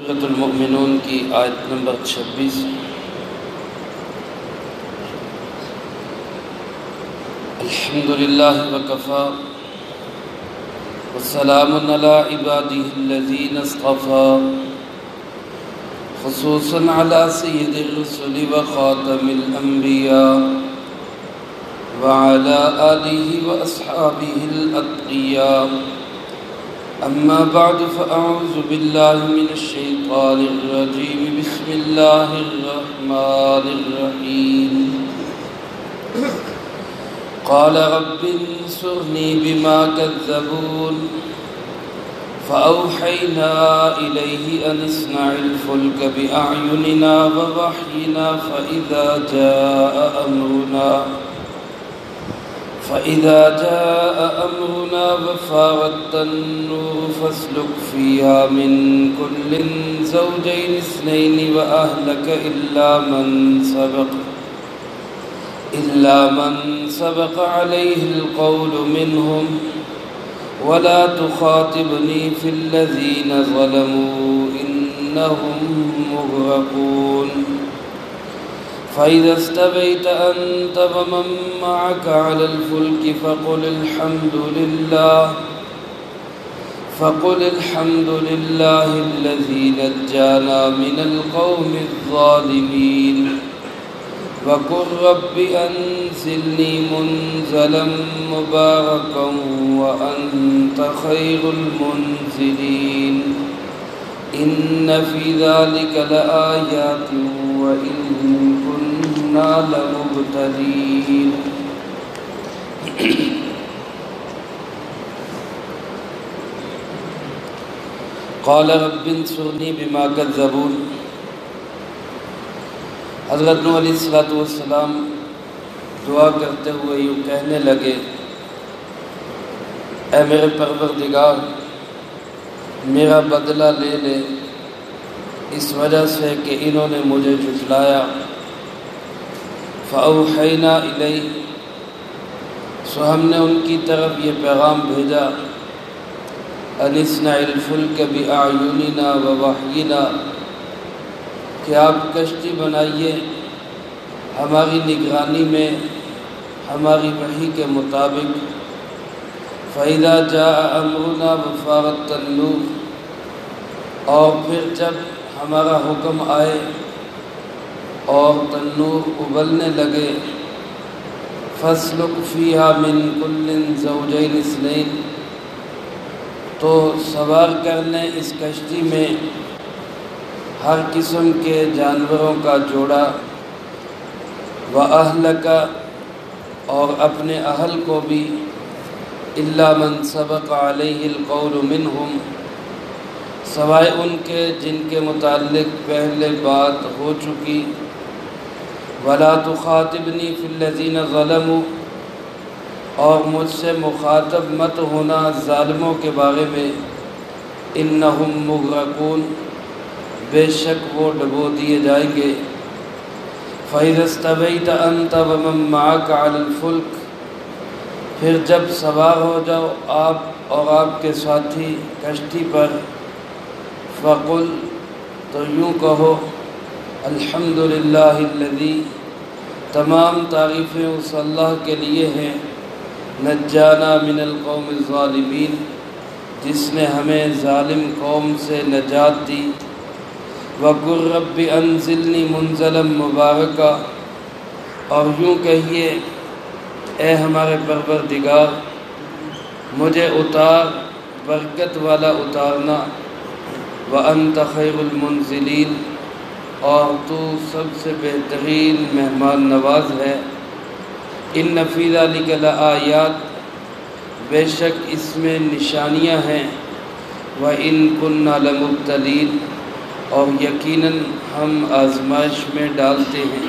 سورۃ المؤمنون کی آیت نمبر 26۔ الحمدللہ وکفیٰ والسلام علی عبادہ الذین اصطفیٰ، خصوصاً علی سید الرسل وخاتم الانبیاء وعلی آلہ واصحابہ الاتقیاء۔ اما بعد فاعوذ باللہ من الشیطان الرجیم، بسم اللہ الرحمن الرحیم۔ قال رب انصرنی بما کذبون، فأوحینا الیہ ان اصنع الفلک بأعیننا ووحینا فإذا جاء أمرنا وفارت النور فاسلك فيها من كل زوجين اثنين وأهلك إلا من سبق عليه القول منهم ولا تخاطبني في الذين ظلموا إنهم مغرقون۔ فإذا استويت أنت ومن معك على الفلك فقل الحمد لله الذي نجانا من القوم الظالمين، وقل رب أنزلني منزلا مباركا وأنت خير المنزلين، إن في ذلك لآيات وإن كنا لمبتلين۔ قال رب انصرنی بما کذبون۔ حضرت نوح علیہ السلام دعا کرتے ہوئے یوں کہنے لگے، اے میرے پروردگار، میرا بدلہ لے لے اس وجہ سے کہ انہوں نے مجھے جھٹلایا۔ فأوحینا الیہ، سو ہم نے ان کی طرف یہ پیغام بھیجا، ان اصنع الفلک بأعیننا ووحینا، کہ آپ کشتی بنائیے ہماری نگرانی میں، ہماری وحی کے مطابق۔ فإذا جاء أمرنا وفارت النور، اور پھر جب ہمارا حکم آئے اور تنور ابلنے لگے، فاسلک فیہا من کل زوجین اثنین، تو سوار کر لیں اس کشتی میں ہر قسم کے جانوروں کا جوڑا، وَأَهْلَكَ، اور اپنے اہل کو بھی، إِلَّا مَنْ سَبَقَ عَلَيْهِ الْقَوْلُ مِنْهُمْ، سوائے ان کے جن کے متعلق پہلے بات ہو چکی، وَلَا تُخَاطِبْنِي فِي الَّذِينَ ظَلَمُوا، اور مجھ سے مخاطب مت ہونا ظالموں کے بارے میں، إِنَّهُمْ مُغْرَقُونَ، بے شک وہ ڈبو دیے جائیں گے۔ فَإِذَا اسْتَوَيْتَ أَنْتَ وَمَن مَّعَكَ عَلَى الْفُلْكِ، پھر جب سوار ہو جاؤ آپ اور آپ کے ساتھی کشتی پر، فَقُلْ، تو یوں کہو، الحمدللہ الذی، تمام تعریفیں اس اللہ کے لیے ہیں، نجانا من القوم الظالمین، جس نے ہمیں ظالم قوم سے نجات دی۔ وَقُلْ رَبِّ أَنزِلْنِي مُنزَلًا مُبَارَكًا، اور یوں کہیے، اے ہمارے پروردگار، مجھے اتار، برکت والا اتارنا، وَأَنْتَ خَيْرُ الْمُنزِلِينَ، اور تو سب سے بہترین مہمان نواز ہے۔ إِنَّ فِي ذَلِكَ لَآيَاتٍ، بے شک اس میں نشانیاں ہیں، وَإِن كُنَّا لَمُبْتَلِينَ، اور یقیناً ہم آزمائش میں ڈالتے ہیں۔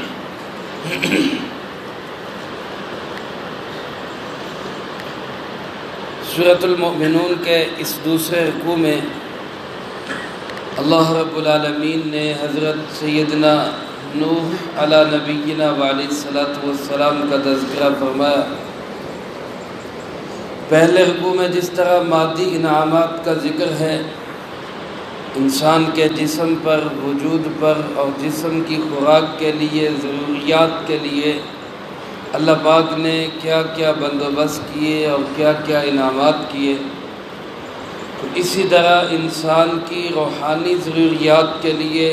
سورۃ المؤمنون کے اس دوسرے رکوع میں اللہ رب العالمین نے حضرت سیدنا نوح علی نبینا وعلیہ السلام کا تذکرہ فرمایا۔ پہلے رکوع میں جس طرح مادی انعامات کا ذکر ہے، انسان کے جسم پر، وجود پر اور جسم کی خوراک کے لیے، ضروریات کے لیے اللہ پاک نے کیا کیا بندوبست کیے اور کیا کیا انعامات کیے، تو اسی طرح انسان کی روحانی ضروریات کے لیے،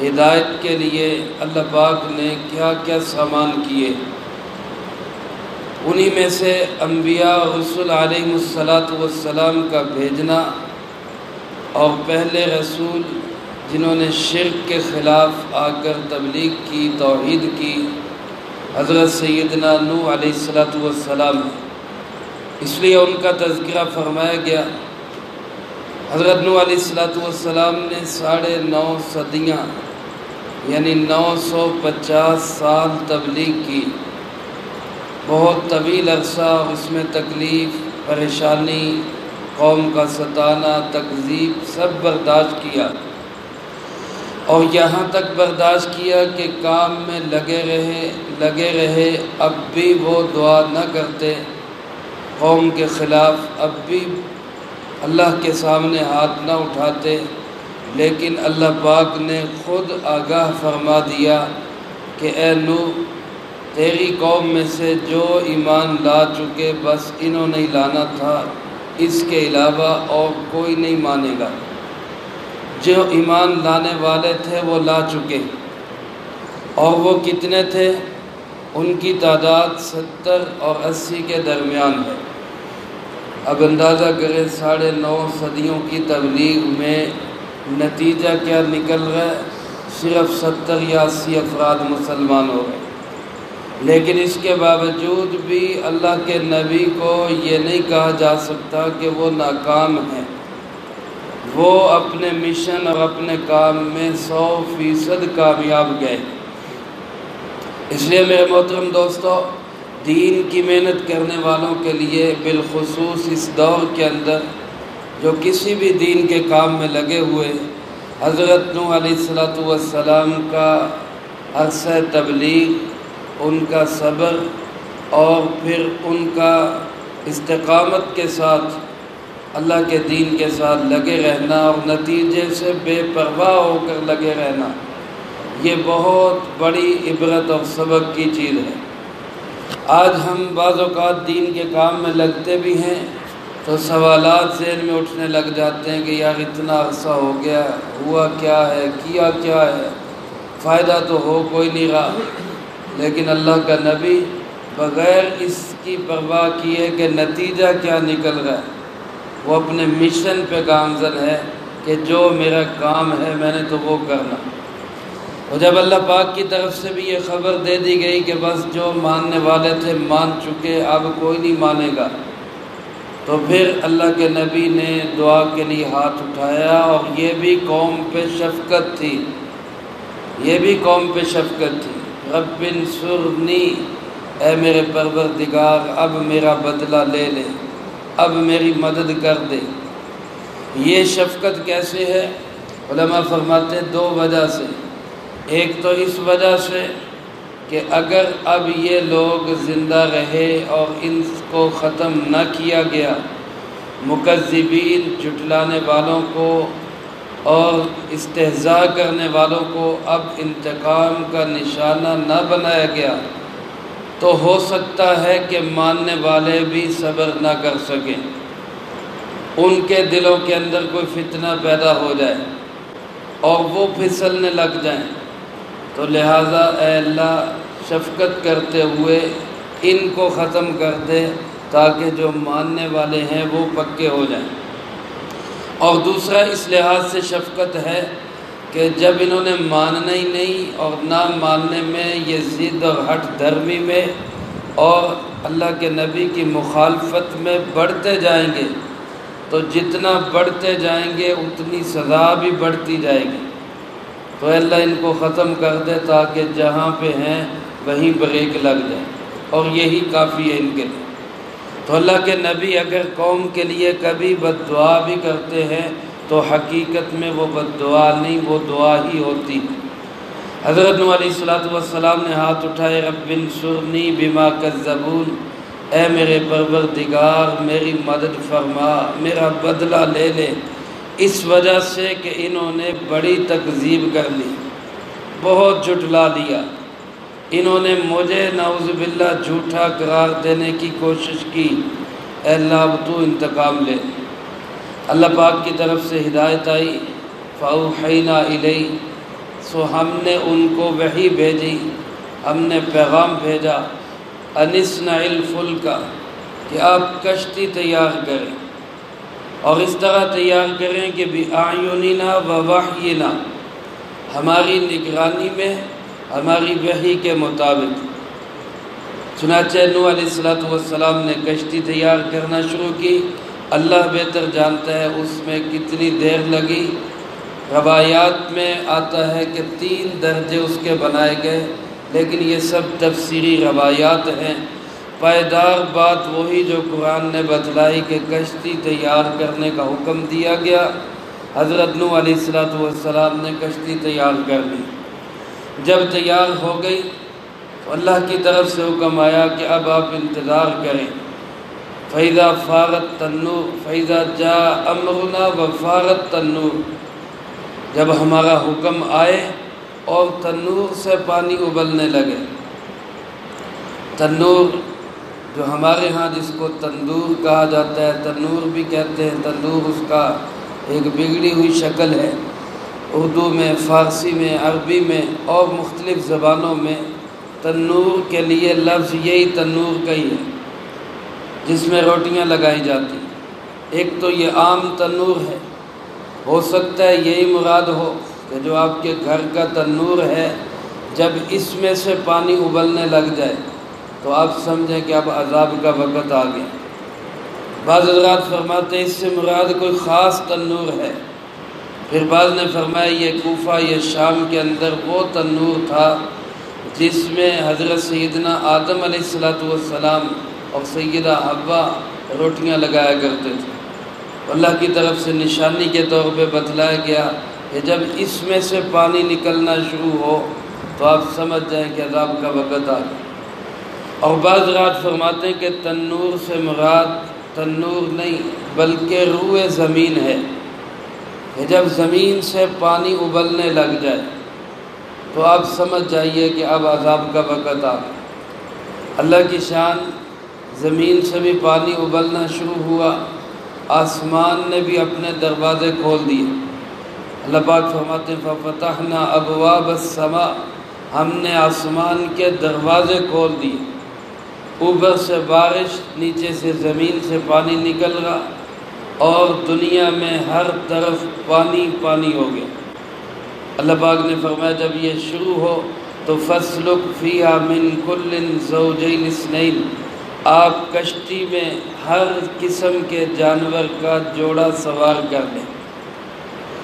ہدایت کے لیے اللہ پاک نے کیا کیا سامان کیے۔ انہی میں سے انبیاء اور رسول علیہ السلام کا بھیجنا، اور پہلے رسول جنہوں نے شرک کے خلاف آ کر تبلیغ کی، توحید کی، حضرت سیدنا نوح علیہ السلام، اس لیے ان کا تذکرہ فرمایا گیا۔ حضرت نوح علیہ السلام نے 9.5 صدیاں یعنی 950 سال تبلیغ کی، بہت طویل عرصہ، اور اس میں تکلیف، پریشانی، قوم کا ستانا، تکذیب سب برداشت کیا، اور یہاں تک برداشت کیا کہ کام میں لگے رہے، اب بھی وہ دعا نہ کرتے قوم کے خلاف، اب بھی اللہ کے سامنے ہاتھ نہ اٹھاتے، لیکن اللہ پاک نے خود آگاہ فرما دیا کہ اے نوح، تیری قوم میں سے جو ایمان لا چکے بس انہوں نے لانا تھا، اس کے علاوہ اور کوئی نہیں مانے گا۔ جو ایمان لانے والے تھے وہ لا چکے، اور وہ کتنے تھے؟ ان کی تعداد 70 اور 80 کے درمیان ہے۔ اب اندازہ کریں 9.5 صدیوں کی تبلیغ میں نتیجہ کیا نکل رہا ہے؟ صرف 70 یا 80 افراد مسلمان ہو گئے، لیکن اس کے باوجود بھی اللہ کے نبی کو یہ نہیں کہا جا سکتا کہ وہ ناکام ہیں۔ وہ اپنے مشن اور اپنے کام میں 100% کامیاب گئے۔ اس لیے میرے محترم دوستو، دین کی محنت کرنے والوں کے لیے، بالخصوص اس دور کے اندر جو کسی بھی دین کے کام میں لگے ہوئے، حضرت نوح علیہ السلام کا عرصہ تبلیغ، ان کا صبر، اور پھر ان کا استقامت کے ساتھ اللہ کے دین کے ساتھ لگے رہنا، اور نتیجے سے بے پرواہ ہو کر لگے رہنا، یہ بہت بڑی عبرت اور سبق کی چیز ہے۔ آج ہم بعض اوقات دین کے کام میں لگتے بھی ہیں تو سوالات ذہن میں اٹھنے لگ جاتے ہیں کہ یار اتنا عرصہ ہو گیا، ہوا کیا ہے، کیا کیا ہے، فائدہ تو ہو کوئی نہیں رہا۔ لیکن اللہ کا نبی بغیر اس کی پرواہ کیے کہ نتیجہ کیا نکل رہا ہے، وہ اپنے مشن پہ گامزن ہے کہ جو میرا کام ہے میں نے تو وہ کرنا۔ اور جب اللہ پاک کی طرف سے بھی یہ خبر دے دی گئی کہ بس جو ماننے والے تھے مان چکے، اب کوئی نہیں مانے گا، تو پھر اللہ کے نبی نے دعا کے لیے ہاتھ اٹھایا، اور یہ بھی قوم پہ شفقت تھی، یہ بھی قوم پہ شفقت تھی۔ رب انصرنی، اے میرے پروردگار اب میرا بدلہ لے لے، اب میری مدد کر دے۔ یہ شفقت کیسے ہے؟ علماء فرماتے ہیں 2 وجہ سے۔ ایک تو اس وجہ سے کہ اگر اب یہ لوگ زندہ رہے اور ان کو ختم نہ کیا گیا، مکذبین، جھٹلانے والوں کو اور استہزاء کرنے والوں کو اب انتقام کا نشانہ نہ بنایا گیا، تو ہو سکتا ہے کہ ماننے والے بھی صبر نہ کر سکیں، ان کے دلوں کے اندر کوئی فتنہ پیدا ہو جائے اور وہ پھسلنے لگ جائیں۔ تو لہٰذا اے اللہ شفقت کرتے ہوئے ان کو ختم کر دے، تاکہ جو ماننے والے ہیں وہ پکے ہو جائیں۔ اور دوسرا اس لحاظ سے شفقت ہے کہ جب انہوں نے ماننا ہی نہیں، اور نہ ماننے میں یہ ضد اور ہٹ دھرمی میں اور اللہ کے نبی کی مخالفت میں بڑھتے جائیں گے، تو جتنا بڑھتے جائیں گے اتنی سزا بھی بڑھتی جائے گی۔ تو اللہ ان کو ختم کر دے تاکہ جہاں پہ ہیں وہیں بریک لگ جائے، اور یہی کافی ہے ان کے لیے۔ تو اللہ کے نبی اگر قوم کے لیے کبھی بد دعا بھی کرتے ہیں تو حقیقت میں وہ بد دعا نہیں، وہ دعا ہی ہوتی ہے۔ حضرت نوح علیہ السلام نے ہاتھ اٹھائے، رب انصرنی بما کذبون، اے میرے پروردگار میری مدد فرما، میرا بدلہ لے لے، اس وجہ سے کہ انہوں نے بڑی تکذیب کر لی، بہت جھٹلا لیا۔ انہوں نے مجھے نعوذ باللہ جھوٹا قرار دینے کی کوشش کی۔ اے اللہ اب تو انتقام لے۔ اللہ پاک کی طرف سے ہدایت آئی، فَأَوْحَيْنَا إِلَيْهِ، سو ہم نے ان کو وحی بھیجی، ہم نے پیغام بھیجا، أَنِ اصْنَعِ الْفُلْكَ، کہ آپ کشتی تیار کریں، اور اس طرح تیار کریں کہ بِأَعْيُنِنَا وَوَحْيِنَا، ہماری نگرانی میں، ہماری وحی کے مطابق۔ چنانچہ نوح علیہ السلام نے کشتی تیار کرنا شروع کی۔ اللہ بہتر جانتا ہے اس میں کتنی دیر لگی۔ روایات میں آتا ہے کہ 3 درجے اس کے بنائے گئے، لیکن یہ سب تفسیری روایات ہیں۔ پائیدار بات وہی جو قرآن نے بتلائی کہ کشتی تیار کرنے کا حکم دیا گیا۔ حضرت نوح علیہ السلام نے کشتی تیار کر لی۔ جب تیار ہو گئی تو اللہ کی طرف سے حکم آیا کہ اب آپ انتظار کریں۔ فَإِذَا فَارَتِ التَّنُّورُ فَإِذَا جَاءَ أَمْرُنَا وَفَارَتِ التَّنُّورُ، جب ہمارا حکم آئے اور تنور سے پانی ابلنے لگے۔ تنور جو ہمارے ہاں جس کو تندور کہا جاتا ہے، تنور بھی کہتے ہیں، تندور اس کا ایک بگڑی ہوئی شکل ہے۔ اردو میں، فارسی میں، عربی میں اور مختلف زبانوں میں تنور کے لیے لفظ یہی تنور کا ہی ہے، جس میں روٹیاں لگائی جاتی۔ ایک تو یہ عام تنور ہے، ہو سکتا ہے یہی مراد ہو کہ جو آپ کے گھر کا تنور ہے، جب اس میں سے پانی ابلنے لگ جائے تو آپ سمجھیں کہ اب عذاب کا وقت آ گیا۔ بعض حضرات فرماتے ہیں اس سے مراد کوئی خاص تنور ہے۔ پھر بعض نے فرمایا یہ کوفہ، یہ شام کے اندر وہ تنور تھا جس میں حضرت سیدنا آدم علیہ السلام اور سیدہ حوا روٹیاں لگایا کرتے تھے۔ اللہ کی طرف سے نشانی کے طور پہ بتلایا گیا کہ جب اس میں سے پانی نکلنا شروع ہو تو آپ سمجھ جائیں کہ عذاب کا وقت آ گیا۔ اور بعض حضرات فرماتے ہیں کہ تنور سے مراد تنور نہیں بلکہ روح زمین ہے، کہ جب زمین سے پانی ابلنے لگ جائے تو آپ سمجھ جائیے کہ اب عذاب کا وقت آ گیا۔ اللہ کی شان، زمین سے بھی پانی ابلنا شروع ہوا، آسمان نے بھی اپنے دروازے کھول دیے۔ اللہ پاک فرماتے ہیں فَفَتَحْنَا أَبْوَابَ السَّمَاءِ، ہم نے آسمان کے دروازے کھول دیے۔ اوپر سے بارش، نیچے سے زمین سے پانی نکل رہا، اور دنیا میں ہر طرف پانی پانی ہو گیا۔ اللہ پاک نے فرمایا جب یہ شروع ہو تو فَاسْلُكْ فِيهَا مِن كُلٍّ زَوْجَيْنِ اثْنَيْنِ، آپ کشتی میں ہر قسم کے جانور کا جوڑا سوار کر لیں۔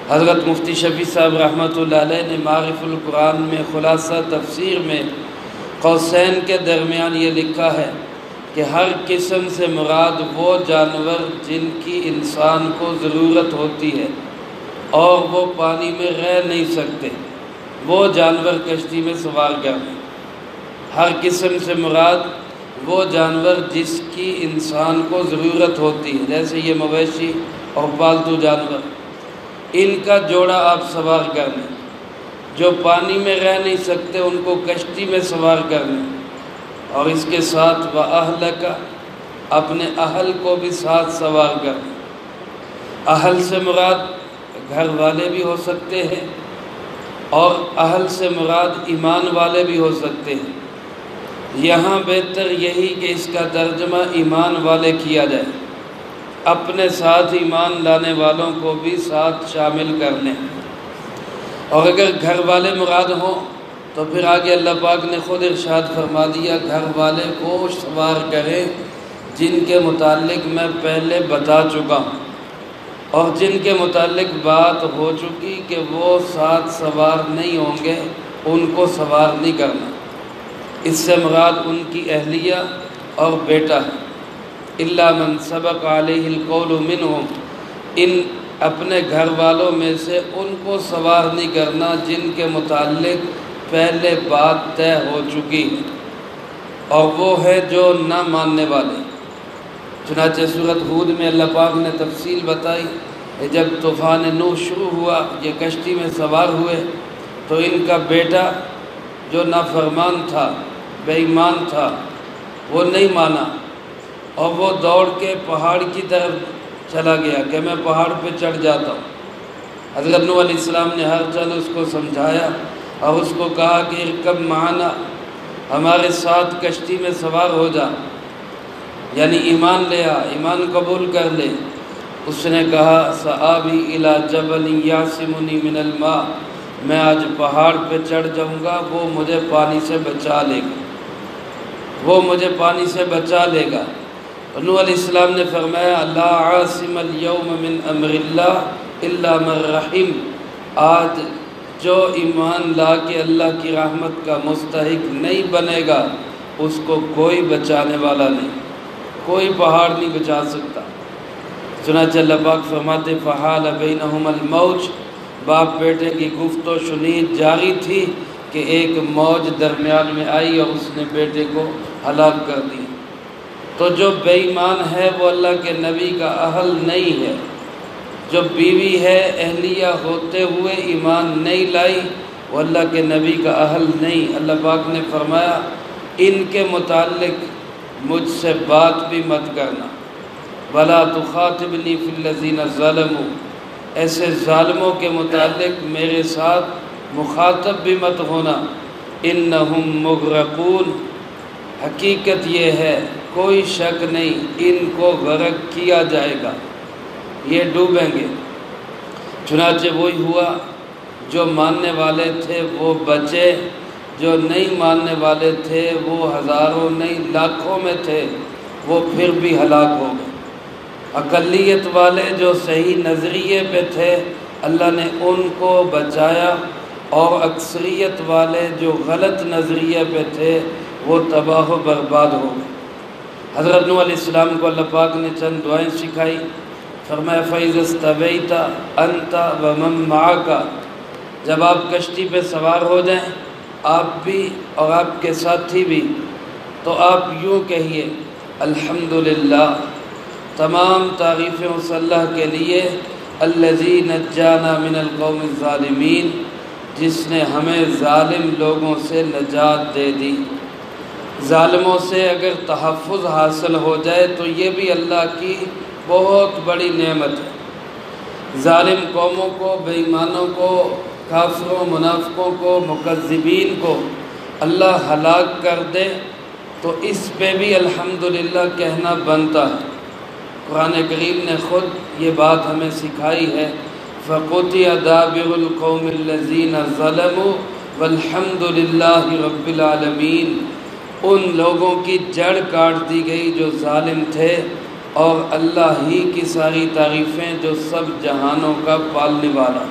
حضرت مفتی شفیع صاحب رحمۃ اللہ علیہ نے معارف القرآن میں خلاصہ تفسیر میں قوسین کے درمیان یہ لکھا ہے کہ ہر قسم سے مراد وہ جانور جن کی انسان کو ضرورت ہوتی ہے اور وہ پانی میں رہ نہیں سکتے، وہ جانور کشتی میں سوار کر لیں۔ ہر قسم سے مراد وہ جانور جس کی انسان کو ضرورت ہوتی ہے، جیسے یہ مویشی اور پالتو جانور، ان کا جوڑا آپ سوار کر لیں۔ جو پانی میں رہ نہیں سکتے ان کو کشتی میں سوار کر لیں، اور اس کے ساتھ وَأَهْلَكَ، اپنے اہل کو بھی ساتھ سوار کر لیں۔ اہل سے مراد گھر والے بھی ہو سکتے ہیں، اور اہل سے مراد ایمان والے بھی ہو سکتے ہیں۔ یہاں بہتر یہی کہ اس کا ترجمہ ایمان والے کیا جائے، اپنے ساتھ ایمان لانے والوں کو بھی ساتھ شامل کر لیں۔ اور اگر گھر والے مراد ہوں تو پھر آگے اللہ پاک نے خود ارشاد فرما دیا گھر والے وہ سوار کریں جن کے متعلق میں پہلے بتا چکا ہوں، اور جن کے متعلق بات ہو چکی کہ وہ ساتھ سوار نہیں ہوں گے ان کو سوار نہیں کرنا۔ اس سے مراد ان کی اہلیہ اور بیٹا ہے۔ الا من سبق علیہ القول منہم، ان اپنے گھر والوں میں سے ان کو سوار نہیں کرنا جن کے متعلق پہلے بات طے ہو چکی ہے، اور وہ ہے جو نہ ماننے والے۔ چنانچہ سورۃ ہود میں اللہ پاک نے تفصیل بتائی جب طوفان نوح شروع ہوا، یہ کشتی میں سوار ہوئے تو ان کا بیٹا جو نافرمان تھا، بے ایمان تھا، وہ نہیں مانا اور وہ دوڑ کے پہاڑ کی طرف چلا گیا کہ میں پہاڑ پہ چڑھ جاتا ہوں۔ حضرت نوح علیہ السلام نے ہر چند اس کو سمجھایا اور اس کو کہا کہ ارکب معنا، ہمارے ساتھ کشتی میں سوار ہو جا، یعنی ایمان لے آ، ایمان قبول کر لے۔ اس نے کہا سآوی الی جبل یعصمنی من الماء، میں آج پہاڑ پہ چڑھ جاؤں گا، وہ مجھے پانی سے بچا لے گا، وہ مجھے پانی سے بچا لے گا۔ نوح علیہ السلام نے فرمایا لا عاصم اليوم من امر اللہ الا من رحم، آج جو ایمان لا کے اللہ کی رحمت کا مستحق نہیں بنے گا اس کو کوئی بچانے والا نہیں، کوئی پہاڑ نہیں بچا سکتا۔ چنانچہ اللہ پاک فرماتے فحال بینہم الموج، باپ بیٹے کی گفت و شنید جاری تھی کہ ایک موج درمیان میں آئی اور اس نے بیٹے کو ہلاک کر دی۔ تو جو بے ایمان ہے وہ اللہ کے نبی کا اہل نہیں ہے، جو بیوی ہے اہلیہ ہوتے ہوئے ایمان نہیں لائی وہ اللہ کے نبی کا اہل نہیں۔ اللہ پاک نے فرمایا ان کے متعلق مجھ سے بات بھی مت کرنا، وَلَا تُخَاطِبْنِي فِي الَّذِينَ ظَلَمُوا، ایسے ظالموں کے متعلق میرے ساتھ مخاطب بھی مت ہونا، اِنَّهُمْ مُغْرَقُونَ، حقیقت یہ ہے کوئی شک نہیں ان کو غرق کیا جائے گا، یہ ڈوبیں گے۔ چنانچہ وہی ہوا، جو ماننے والے تھے وہ بچے، جو نہیں ماننے والے تھے وہ ہزاروں نہیں لاکھوں میں تھے، وہ پھر بھی ہلاک ہو گئے۔ اقلیت والے جو صحیح نظریے پہ تھے اللہ نے ان کو بچایا، اور اکثریت والے جو غلط نظریے پہ تھے وہ تباہ و برباد ہو گئے۔ حضرت نوح علیہ السلام کو اللہ پاک نے چند دعائیں سکھائی، فرمایا فَإِذَا اسْتَوَيْتَ أَنْتَ وَمَن مَّعَكَ، جب آپ کشتی پہ سوار ہو جائیں آپ بھی اور آپ کے ساتھی بھی، تو آپ یوں کہیے الحمدللہ، تمام تعریفیں اس اللہ کے لیے الذی نجانا من القوم الظالمین، جس نے ہمیں ظالم لوگوں سے نجات دے دی۔ ظالموں سے اگر تحفظ حاصل ہو جائے تو یہ بھی اللہ کی بہت بڑی نعمت ہے۔ ظالم قوموں کو، بے ایمانوں کو، کافروں، منافقوں کو، مکذبین کو اللہ ہلاک کر دے تو اس پہ بھی الحمدللہ کہنا بنتا ہے۔ قرآن کریم نے خود یہ بات ہمیں سکھائی ہے فَقُطِعَ دَابِرُ الْقَوْمِ الَّذِينَ ظَلَمُوا وَالْحَمْدُ لِلَّهِ رَبِّ الْعَالَمِينَ، ان لوگوں کی جڑ کاٹ دی گئی جو ظالم تھے، اور اللہ ہی کی ساری تعریفیں جو سب جہانوں کا پالنے والا۔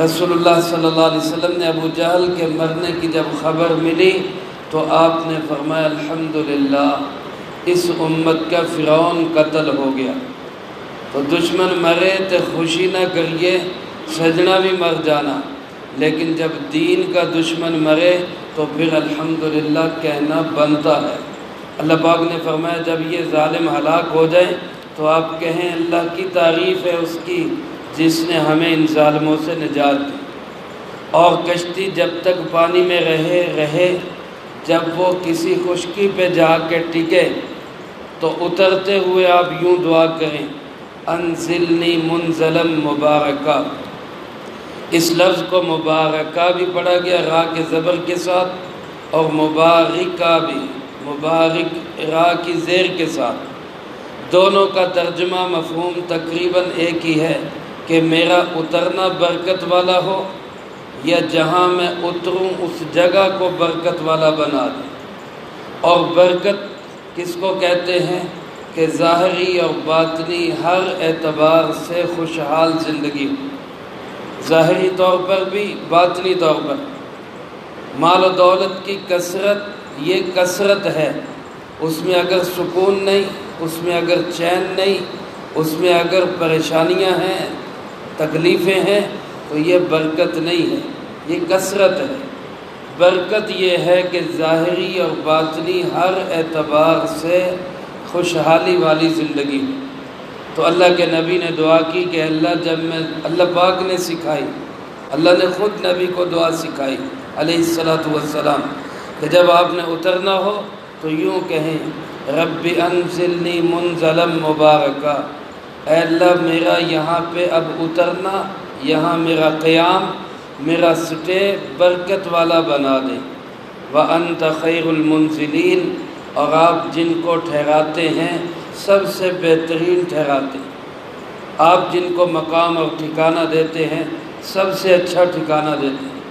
رسول اللہ صلی اللہ علیہ وسلم نے ابو جہل کے مرنے کی جب خبر ملی تو آپ نے فرمایا الحمدللہ اس امت کا فرعون قتل ہو گیا۔ تو دشمن مرے تو خوشی نہ کریے، سجنا بھی مر جانا، لیکن جب دین کا دشمن مرے تو پھر الحمدللہ کہنا بنتا ہے۔ اللہ پاک نے فرمایا جب یہ ظالم ہلاک ہو جائے تو آپ کہیں اللہ کی تعریف ہے اس کی جس نے ہمیں ان ظالموں سے نجات دی۔ اور کشتی جب تک پانی میں رہے، جب وہ کسی خشکی پہ جا کے ٹکے تو اترتے ہوئے آپ یوں دعا کریں انزلنی منزلا مبارکہ۔ اس لفظ کو مبارکہ بھی پڑھا گیا را کے زبر کے ساتھ، اور مبارکہ بھی، مبارک را کی زیر کے ساتھ۔ دونوں کا ترجمہ مفہوم تقریباً ایک ہی ہے کہ میرا اترنا برکت والا ہو، یا جہاں میں اتروں اس جگہ کو برکت والا بنا دے۔ اور برکت کس کو کہتے ہیں کہ ظاہری اور باطنی ہر اعتبار سے خوشحال زندگی ہو، ظاہری طور پر بھی باطنی طور پر۔ مال و دولت کی کثرت یہ کثرت ہے، اس میں اگر سکون نہیں، اس میں اگر چین نہیں، اس میں اگر پریشانیاں ہیں، تکلیفیں ہیں تو یہ برکت نہیں ہے، یہ کثرت ہے۔ برکت یہ ہے کہ ظاہری اور باطنی ہر اعتبار سے خوشحالی والی زندگی ہو۔ تو اللہ کے نبی نے دعا کی کہ اللہ پاک نے سکھائی، اللہ نے خود نبی کو دعا سکھائی علیہ السلام کہ جب آپ نے اترنا ہو تو یوں کہیں رب انزلنی منزلا مبارکا، اے اللہ میرا یہاں پہ اب اترنا، یہاں میرا قیام، میرا سٹے برکت والا بنا دے، وَأَنْتَ خَيْرُ الْمُنزِلِينَ، اور آپ جن کو ٹھہراتے ہیں سب سے بہترین ٹھہراتے ہیں، آپ جن کو مقام اور ٹھکانہ دیتے ہیں سب سے اچھا ٹھکانہ دیتے ہیں۔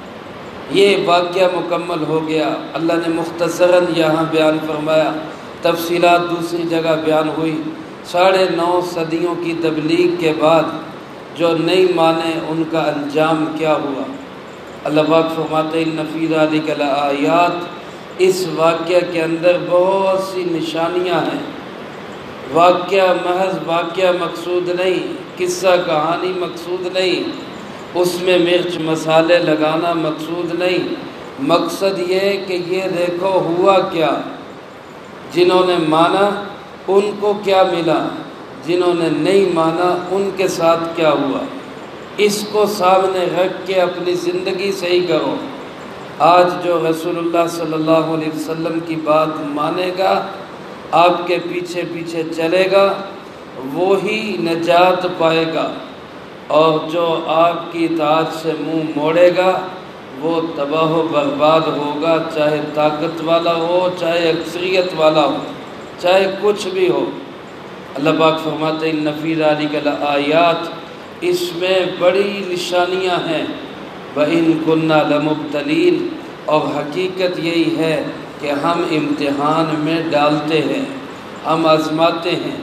یہ واقعہ مکمل ہو گیا، اللہ نے مختصراً یہاں بیان فرمایا، تفصیلات دوسری جگہ بیان ہوئی۔ 9.5 صدیوں کی تبلیغ کے بعد جو نہیں مانے ان کا انجام کیا ہوا۔ اللہ پاک فرماتے ہیں اِنَّ فِي ذَلِكَ لَآیَاتٍ، اس واقعہ کے اندر بہت سی نشانیاں ہیں۔ واقعہ محض واقعہ مقصود نہیں، قصہ کہانی مقصود نہیں، اس میں مرچ مسالے لگانا مقصود نہیں، مقصد یہ کہ یہ دیکھو ہوا کیا، جنہوں نے مانا ان کو کیا ملا، جنہوں نے نہیں مانا ان کے ساتھ کیا ہوا۔ اس کو سامنے رکھ کے اپنی زندگی صحیح کرو۔ آج جو رسول اللہ صلی اللہ علیہ وسلم کی بات مانے گا، آپ کے پیچھے پیچھے چلے گا، وہی نجات پائے گا، اور جو آپ کی اطاعت سے منہ موڑے گا وہ تباہ و برباد ہوگا، چاہے طاقت والا ہو، چاہے اکثریت والا ہو، چاہے کچھ بھی ہو۔ اللہ پاک فرماتے ہیں اِنَّ فِي ذَلِكَ لَآیَاتٍ، اس میں بڑی نشانیاں ہیں، وَإِن كُنَّا لَمُبْتَلِينَ، اور حقیقت یہی ہے کہ ہم امتحان میں ڈالتے ہیں، ہم آزماتے ہیں۔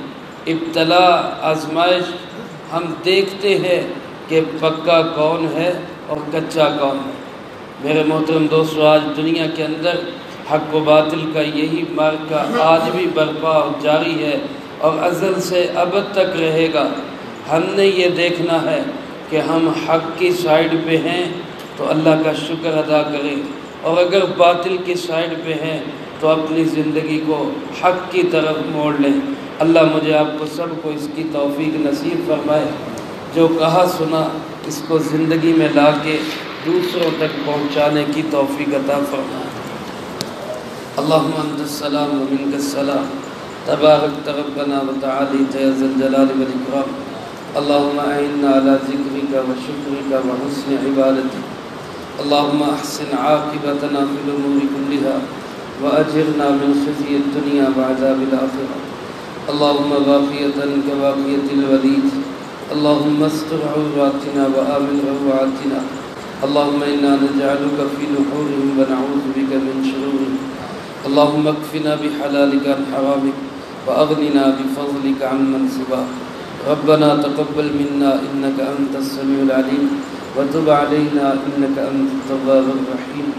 ابتلا، آزمائش، ہم دیکھتے ہیں کہ پکا کون ہے اور کچا کون ہے۔ میرے محترم دوستو، آج دنیا کے اندر حق و باطل کا یہی معرکہ آج بھی برپا اور جاری ہے اور ازل سے ابد تک رہے گا۔ ہم نے یہ دیکھنا ہے کہ ہم حق کی سائیڈ پہ ہیں تو اللہ کا شکر ادا کریں، اور اگر باطل کی سائیڈ پہ ہیں تو اپنی زندگی کو حق کی طرف موڑ لیں۔ اللہ مجھے آپ کو سب کو اس کی توفیق نصیب فرمائے، جو کہا سنا اس کو زندگی میں لا کے دوسروں تک پہنچانے کی توفیق عطا فرمائے۔ اللہم انت السلام و منک السلام، تبارک ربنا و تعالیت یا ذا الجلال والاکرام۔ اللہم اعنا علی ذکرک و شکرک و حسن عبادتک، اللہم احسن عاقبتنا فی الامور کلها واجرنا من خزی الدنیا وعذاب الآخرہ۔ اللہم باقیتا کباقیت الولید، اللہم استر عوراتنا وآمن روعاتنا، اللہم انا نجعلک فی نحورہم ونعوذ بک من شرورہم، اللہم اکفنا بحلالک عن حرامک واغننا بفضلک عن من سواک۔ ربنا تقبل منا انک انت السمیع العلیم وتب علینا انک انت التواب الرحیم۔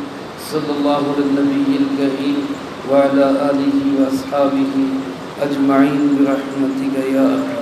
صلی اللہ علی النبی الکریم وعلی آلہ واصحابہ اجمعین برحمتک یا ارحم۔